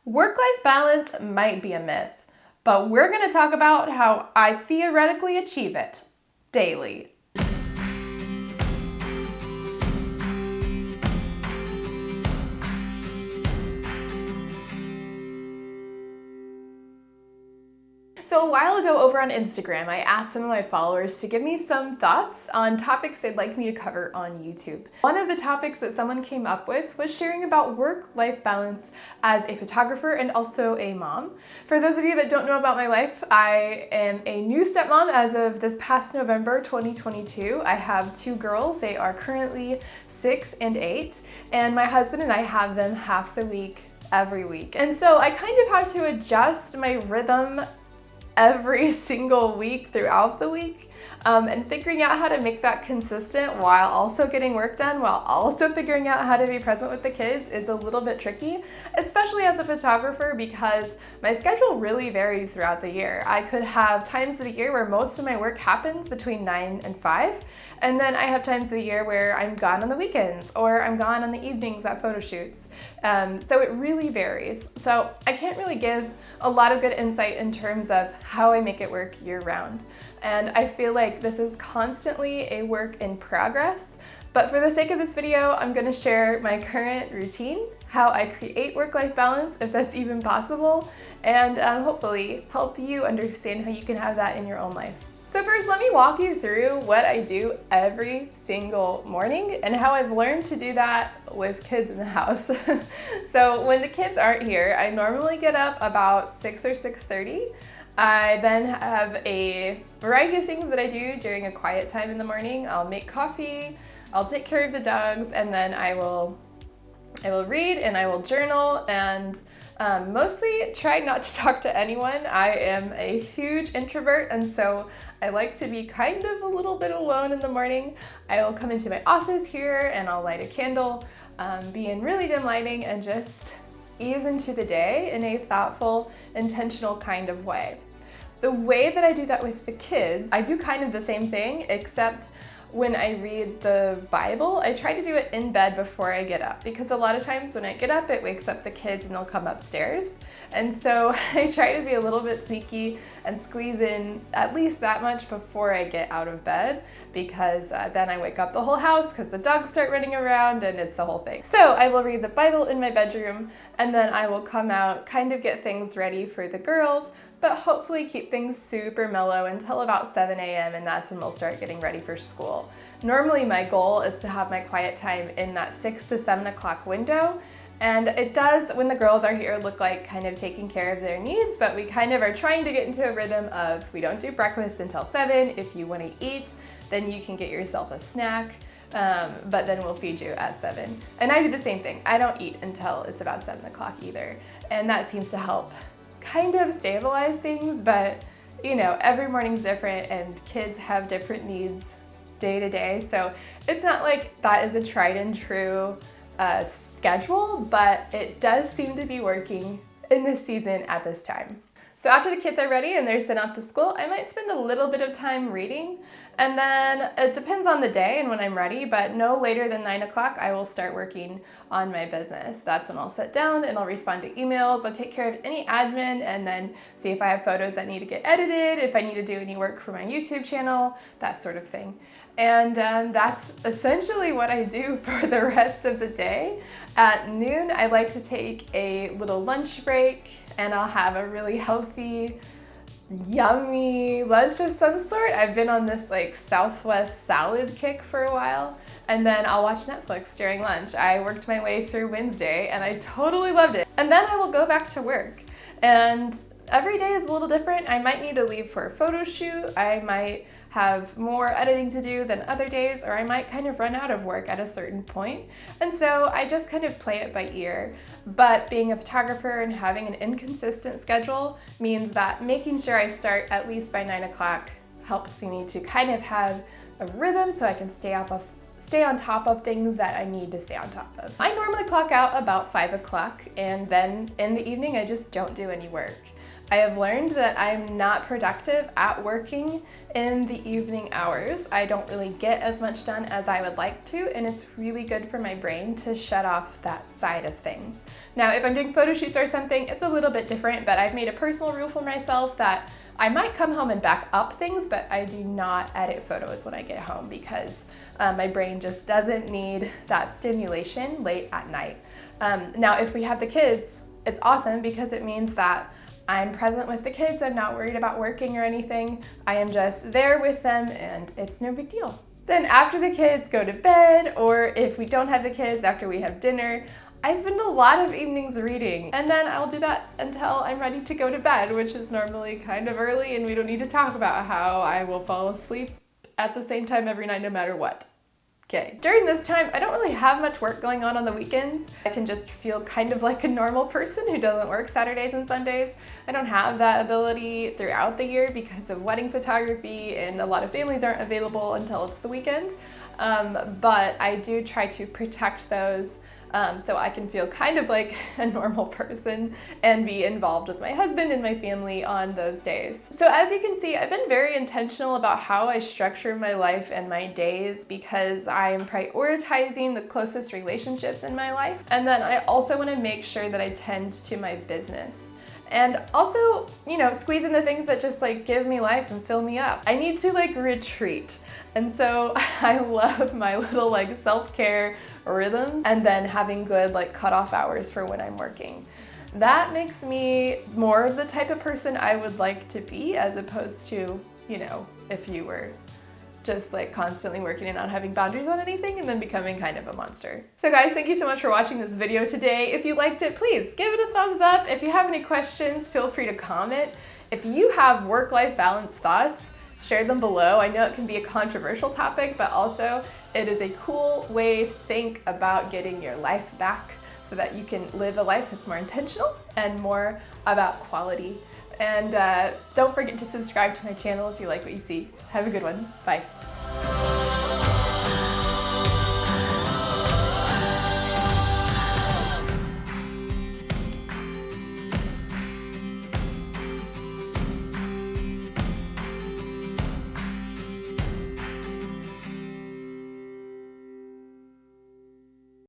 Work-life balance might be a myth, but we're going to talk about how I theoretically achieve it daily. So a while ago over on Instagram, I asked some of my followers to give me some thoughts on topics they'd like me to cover on YouTube. One of the topics that someone came up with was sharing about work-life balance as a photographer and also a mom. For those of you that don't know about my life, I am a new stepmom as of this past November 2022. I have two girls. They are currently 6 and 8, and my husband and I have them half the week every week. And so I kind of have to adjust my rhythm every single week throughout the week, and figuring out how to make that consistent while also getting work done, while also figuring out how to be present with the kids is a little bit tricky, especially as a photographer because my schedule really varies throughout the year. I could have times of the year where most of my work happens between 9 and 5, and then I have times of the year where I'm gone on the weekends or I'm gone on the evenings at photo shoots. So it really varies. So I can't really give a lot of good insight in terms of how I make it work year round. And I feel like this is constantly a work in progress. But for the sake of this video, I'm gonna share my current routine, how I create work-life balance, if that's even possible, and hopefully help you understand how you can have that in your own life. So first, let me walk you through what I do every single morning and how I've learned to do that with kids in the house. So when the kids aren't here, I normally get up about 6 or 6:30. I then have a variety of things that I do during a quiet time in the morning. I'll make coffee, I'll take care of the dogs, and then I will read and I will journal and mostly try not to talk to anyone. I am a huge introvert, and so I like to be kind of a little bit alone in the morning. I will come into my office here and I'll light a candle, be in really dim lighting, and just ease into the day in a thoughtful, intentional kind of way. The way that I do that with the kids, I do kind of the same thing, except when I read the Bible, I try to do it in bed before I get up, because a lot of times when I get up, it wakes up the kids and they'll come upstairs. And so I try to be a little bit sneaky and squeeze in at least that much before I get out of bed, because then I wake up the whole house because the dogs start running around and it's a whole thing. So I will read the Bible in my bedroom, and then I will come out, kind of get things ready for the girls, but hopefully keep things super mellow until about 7 a.m. and that's when we'll start getting ready for school. Normally my goal is to have my quiet time in that 6 to 7 o'clock window, and it does, when the girls are here, look like kind of taking care of their needs, but we kind of are trying to get into a rhythm of we don't do breakfast until 7. If you want to eat, then you can get yourself a snack, but then we'll feed you at 7. And I do the same thing. I don't eat until it's about 7 o'clock either, and that seems to help kind of stabilize things, but you know, every morning's different and kids have different needs day to day, so it's not like that is a tried and true schedule, but it does seem to be working in this season at this time. So after the kids are ready and they're sent off to school, I might spend a little bit of time reading, and then it depends on the day and when I'm ready, but no later than 9 o'clock I will start working on my business. That's when I'll sit down and I'll respond to emails, I'll take care of any admin, and then see if I have photos that need to get edited, if I need to do any work for my YouTube channel, that sort of thing. And that's essentially what I do for the rest of the day. At noon, I like to take a little lunch break, and I'll have a really healthy, yummy lunch of some sort. I've been on this like Southwest salad kick for a while, and then I'll watch Netflix during lunch. I worked my way through Wednesday and I totally loved it. And then I will go back to work, and every day is a little different. I might need to leave for a photo shoot. I might have more editing to do than other days, or I might kind of run out of work at a certain point. And so I just kind of play it by ear. But being a photographer and having an inconsistent schedule means that making sure I start at least by 9 o'clock helps me to kind of have a rhythm so I can stay on top of things that I need to stay on top of. I normally clock out about 5 o'clock, and then in the evening I just don't do any work. I have learned that I'm not productive at working in the evening hours. I don't really get as much done as I would like to, and it's really good for my brain to shut off that side of things. Now, if I'm doing photo shoots or something, it's a little bit different, but I've made a personal rule for myself that I might come home and back up things, but I do not edit photos when I get home because my brain just doesn't need that stimulation late at night. Now, if we have the kids, it's awesome because it means that I'm present with the kids. I'm not worried about working or anything. I am just there with them and it's no big deal. Then after the kids go to bed, or if we don't have the kids, after we have dinner, I spend a lot of evenings reading, and then I'll do that until I'm ready to go to bed, which is normally kind of early, and we don't need to talk about how I will fall asleep at the same time every night no matter what. Okay. During this time, I don't really have much work going on the weekends. I can just feel kind of like a normal person who doesn't work Saturdays and Sundays. I don't have that ability throughout the year because of wedding photography, and a lot of families aren't available until it's the weekend. But I do try to protect those so I can feel kind of like a normal person and be involved with my husband and my family on those days. So as you can see, I've been very intentional about how I structure my life and my days because I am prioritizing the closest relationships in my life. And then I also want to make sure that I tend to my business. And also, you know, squeeze in the things that just like give me life and fill me up. I need to like retreat. And so I love my little like self-care rhythms and then having good like cutoff hours for when I'm working. That makes me more of the type of person I would like to be, as opposed to, you know, if you were just like constantly working and not having boundaries on anything and then becoming kind of a monster. So guys, thank you so much for watching this video today. If you liked it, please give it a thumbs up. If you have any questions, feel free to comment. If you have work-life balance thoughts, share them below. I know it can be a controversial topic, but also it is a cool way to think about getting your life back so that you can live a life that's more intentional and more about quality. And don't forget to subscribe to my channel if you like what you see. Have a good one. Bye.